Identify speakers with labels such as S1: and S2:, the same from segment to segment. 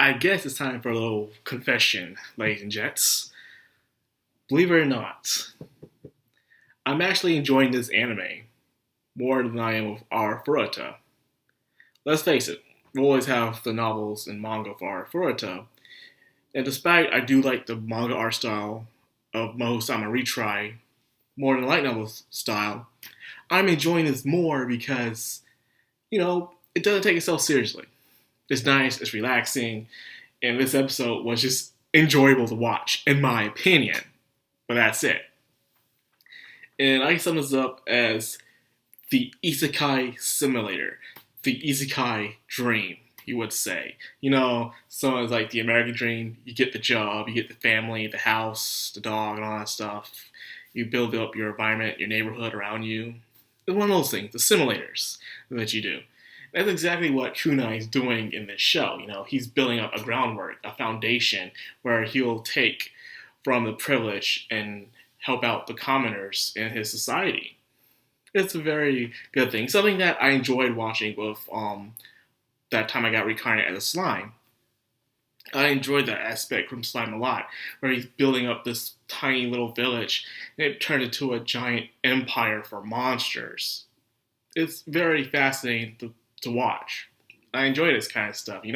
S1: I guess it's time for a little confession, ladies and gents. Believe it or not, I'm actually enjoying this anime more than I am with our Furuta. Let's face it, we always have the novels and manga for our Furuta, and despite I do like the manga art style of Maou-sama Retry more than the light novel style, I'm enjoying this more because, it doesn't take itself seriously. It's nice, it's relaxing, and this episode was just enjoyable to watch, in my opinion. But that's it. And I can sum this up as the Isekai simulator, the Isekai dream, you would say. Someone's like the American dream, you get the job, you get the family, the house, the dog, and all that stuff. You build up your environment, your neighborhood around you. It's one of those things, the simulators that you do. That's exactly what Kunai is doing in this show. He's building up a groundwork, a foundation, where he'll take from the privilege and help out the commoners in his society. It's a very good thing. Something that I enjoyed watching with that time I got reincarnated as a slime. I enjoyed that aspect from Slime a lot, where he's building up this tiny little village, and it turned into a giant empire for monsters. It's very fascinating to watch. I enjoy this kind of stuff, It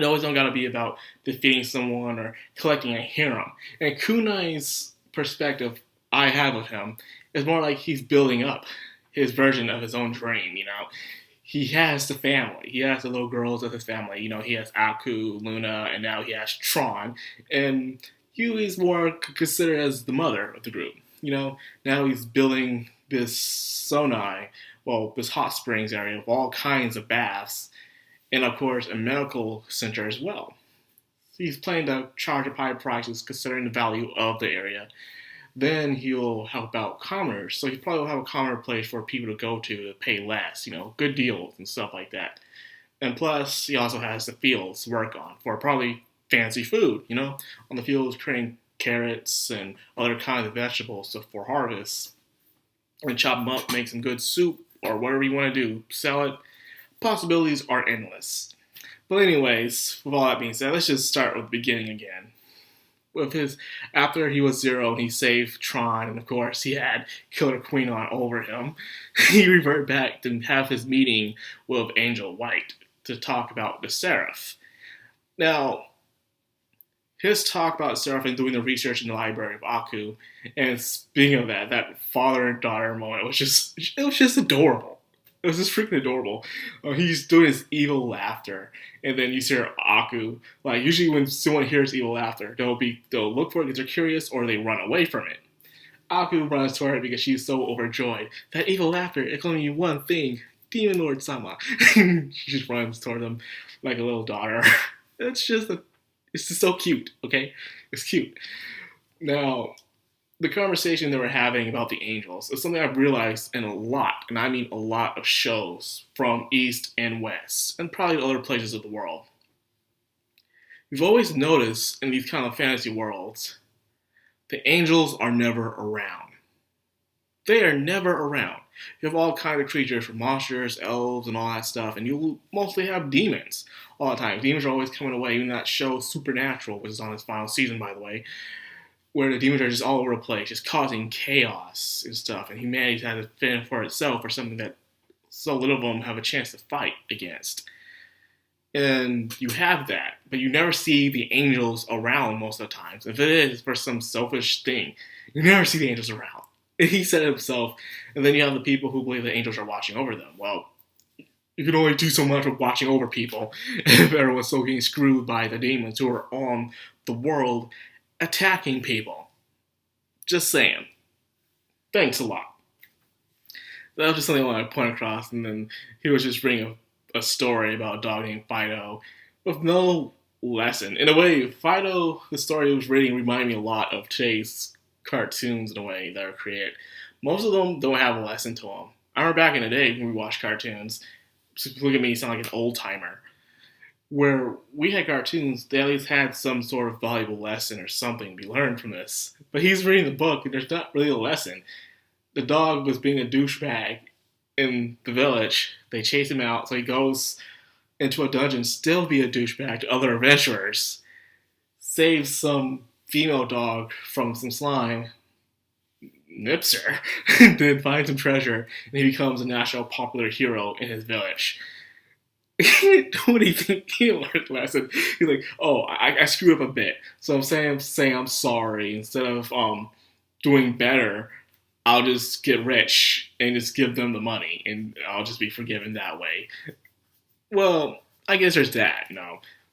S1: always don't gotta be about defeating someone or collecting a harem. And Kunai's perspective I have of him is more like he's building up his version of his own dream, He has the family. He has the little girls of his family. He has Aku, Luna, and now he has Tron. And Yui's more considered as the mother of the group. Now he's building this Sonai, this hot springs area with all kinds of baths, and of course a medical center as well. So he's planning to charge up high prices considering the value of the area. Then he'll help out commoners, so he probably will have a commoner place for people to go to pay less, good deals and stuff like that. And plus, he also has the fields to work on for probably fancy food, on the fields creating carrots and other kinds of vegetables for harvest. And chop them up, make some good soup, or whatever you want to do, sell it. Possibilities are endless. But anyways, with all that being said, let's just start with the beginning again. After he was Zero and he saved Tron, and of course he had Killer Queen on over him, he reverted back to have his meeting with Angel White to talk about the Seraph. Now, his talk about Seraph and doing the research in the library of Aku, and speaking of that father and daughter moment was just adorable. It was just freaking adorable. He's doing his evil laughter, and then you hear Aku. Like usually when someone hears evil laughter, they'll look for it because they're curious, or they run away from it. Aku runs toward her because she's so overjoyed. That evil laughter, it can only mean one thing: Demon Lord Sama. She just runs toward him like a little daughter. It's just so cute. Okay, it's cute. Now, the conversation they were having about the angels is something I've realized in a lot, and I mean a lot of shows from East and West, and probably other places of the world. You've always noticed in these kind of fantasy worlds, the angels are never around. They are never around. You have all kinds of creatures from monsters, elves, and all that stuff, and you mostly have demons all the time. Demons are always coming away, even that show Supernatural, which is on its final season, by the way, where the demons are just all over the place, just causing chaos and stuff, and humanity's had to fend for itself for something that so little of them have a chance to fight against. And you have that, but you never see the angels around most of the times. If it is for some selfish thing, you never see the angels around. And he said it himself, and then you have the people who believe the angels are watching over them. Well, you can only do so much with watching over people if everyone's so getting screwed by the demons who are on the world attacking people. Just saying. Thanks a lot. That was just something I wanted to point across, and then he was just bringing a story about a dog named Fido with no lesson. In a way, Fido, the story he was reading, reminded me a lot of today's cartoons in a way that are created. Most of them don't have a lesson to them. I remember back in the day when we watched cartoons, look at me, you sound like an old timer. Where we had cartoons, they at least had some sort of valuable lesson or something to be learned from this. But he's reading the book, and there's not really a lesson. The dog was being a douchebag in the village. They chase him out, so he goes into a dungeon, still be a douchebag to other adventurers, save some female dog from some slime, nips her, then finds some treasure, and he becomes a national popular hero in his village. What do you think he learned the lesson? He's like, oh, I screwed up a bit, so I'm saying I'm sorry. Instead of doing better, I'll just get rich and just give them the money, and I'll just be forgiven that way. Well, I guess there's that,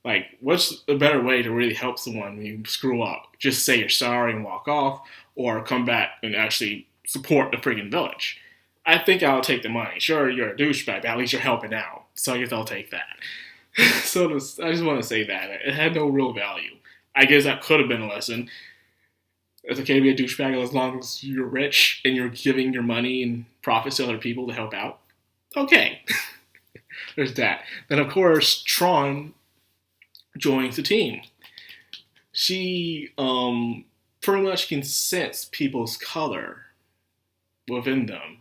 S1: Like, what's a better way to really help someone when you screw up? Just say you're sorry and walk off, or come back and actually support the friggin' village. I think I'll take the money. Sure, you're a douchebag, but at least you're helping out. So I guess I'll take that. I just want to say that. It had no real value. I guess that could have been a lesson. It's okay to be a douchebag as long as you're rich and you're giving your money and profits to other people to help out. Okay. There's that. Then, of course, Tron joins the team. She pretty much can sense people's color within them.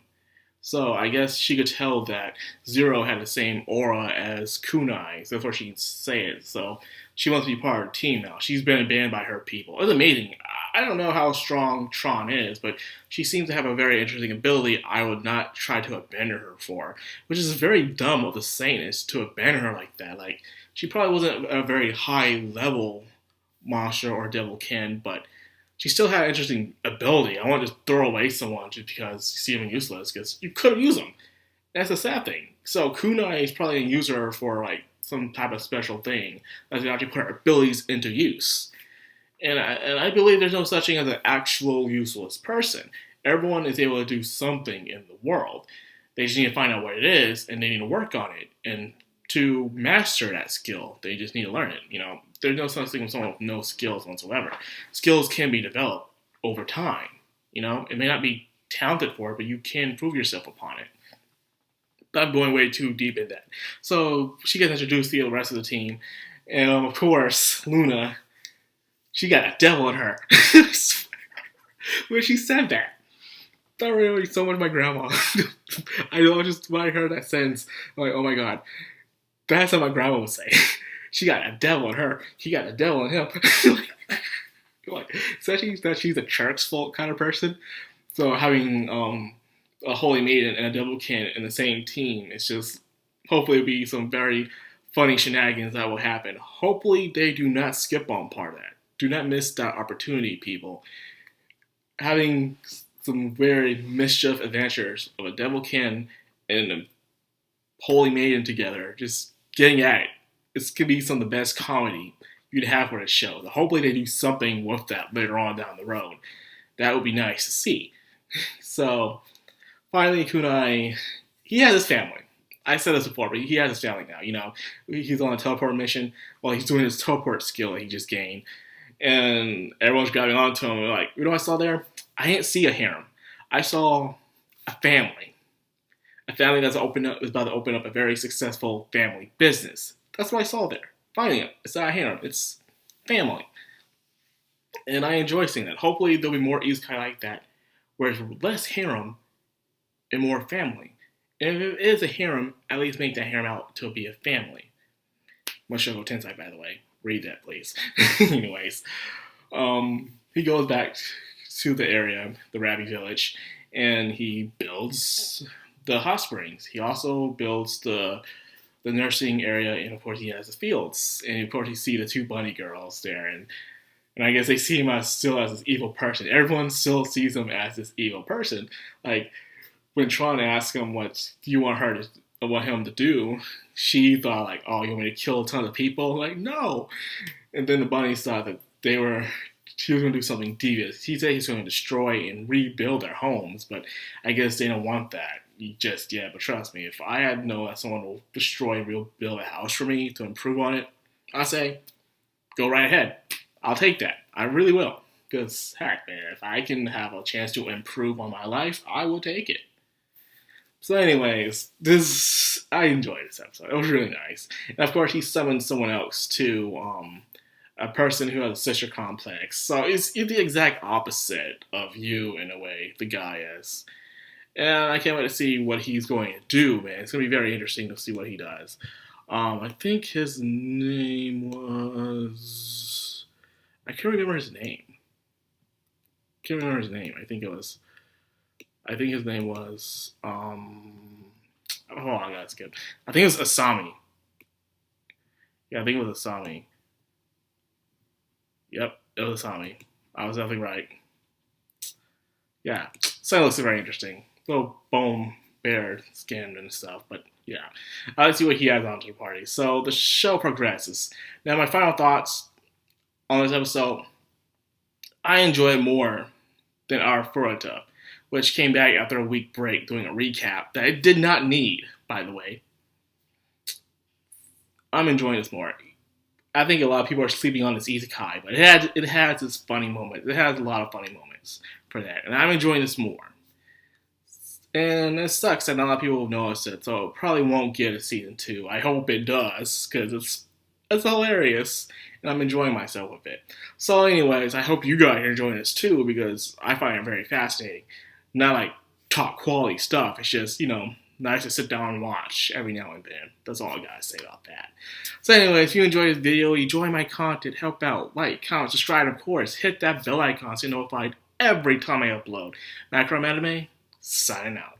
S1: So I guess she could tell that Zero had the same aura as Kunai. So therefore she can say it. So she wants to be part of the team now. She's been banned by her people. It's amazing. I don't know how strong Tron is, but she seems to have a very interesting ability I would not try to abandon her for. Which is very dumb of the Satanist to abandon her like that. Like, she probably wasn't a very high level monster or devilkin, but she still had an interesting ability. I want to just throw away someone just because you see them useless, because you could use them. That's a sad thing. So Kunai is probably a user for like some type of special thing that can actually put her abilities into use. And I believe there's no such thing as an actual useless person. Everyone is able to do something in the world. They just need to find out what it is, and they need to work on it. And to master that skill, they just need to learn it. There's no such thing as someone with no skills whatsoever. Skills can be developed over time. It may not be talented for it, but you can improve yourself upon it. But I'm going way too deep in that. So she gets introduced to the rest of the team. And of course, Luna, she got a devil in her. When she said that, that reminded me so much of my grandma. When I heard that sentence, I'm like, oh my god. That's how my grandma would say. She got a devil in her. He got a devil in him. Especially that she's a church folk kind of person. So having a holy maiden and a devilkin in the same team, it's just, hopefully it'll be some very funny shenanigans that will happen. Hopefully they do not skip on part of that. Do not miss that opportunity, people. Having some very mischief adventures of a devilkin and a holy maiden together, just getting at it. This could be some of the best comedy you'd have for the show. Hopefully they do something with that later on down the road. That would be nice to see. So, finally, Kunai, he has his family. I said this before, but he has his family now. He's on a teleport mission while he's doing his teleport skill that he just gained. And everyone's grabbing onto him. And like, what I saw there? I didn't see a harem. I saw a family. A family is about to open up a very successful family business. That's what I saw there. Finally, it's not a harem. It's family. And I enjoy seeing that. Hopefully there'll be more isekai like that, where it's less harem and more family. And if it is a harem, at least make that harem out to be a family. Mushoku Tensei, by the way. Read that, please. Anyways, he goes back to the area, the Rabbi village, and he builds the hot springs. He also builds the nursing area, and of course he has the fields. And of course you see the two bunny girls there, and I guess they see him still as this evil person. Everyone still sees him as this evil person. Like, when Tron asked him what do you want him to do, she thought like, oh, you want me to kill a ton of people? Like, no. And then the bunnies thought that she was going to do something devious. He said he's going to destroy and rebuild their homes, but I guess they don't want that just yet. But trust me, if I had known that someone will destroy and rebuild a house for me to improve on it, I say, go right ahead. I'll take that. I really will. Because, heck, man, if I can have a chance to improve on my life, I will take it. So anyways, I enjoyed this episode. It was really nice. And of course, he summoned someone else too, a person who has a sister complex. So it's the exact opposite of you, in a way, the guy is. And I can't wait to see what he's going to do, man. It's going to be very interesting to see what he does. I think his name was. I can't remember his name. Can't remember his name. I think it was. I think his name was. Hold on, guys. Skip. I think it was Asami. Yeah, I think it was Asami. Yep, it was Asami. I was definitely right. Yeah, so it looks very interesting. Little bone bear skin and stuff, but yeah. Let's see what he has on to the party. So the show progresses. Now, my final thoughts on this episode. I enjoy it more than our Furuta, which came back after a week break doing a recap that I did not need, by the way. I'm enjoying this more. I think a lot of people are sleeping on this Isekai, but it has its funny moments. It has a lot of funny moments for that, and I'm enjoying this more. And it sucks that not a lot of people have noticed it, so it probably won't get a season 2. I hope it does, because it's hilarious, and I'm enjoying myself with it. So anyways, I hope you guys are enjoying this too, because I find it very fascinating. Not like top quality stuff, it's just, nice to sit down and watch every now and then. That's all I gotta say about that. So anyway, if you enjoyed this video, you enjoy my content, help out, like, comment, subscribe, and of course, hit that bell icon so you're notified every time I upload. Macro Anime, signing out.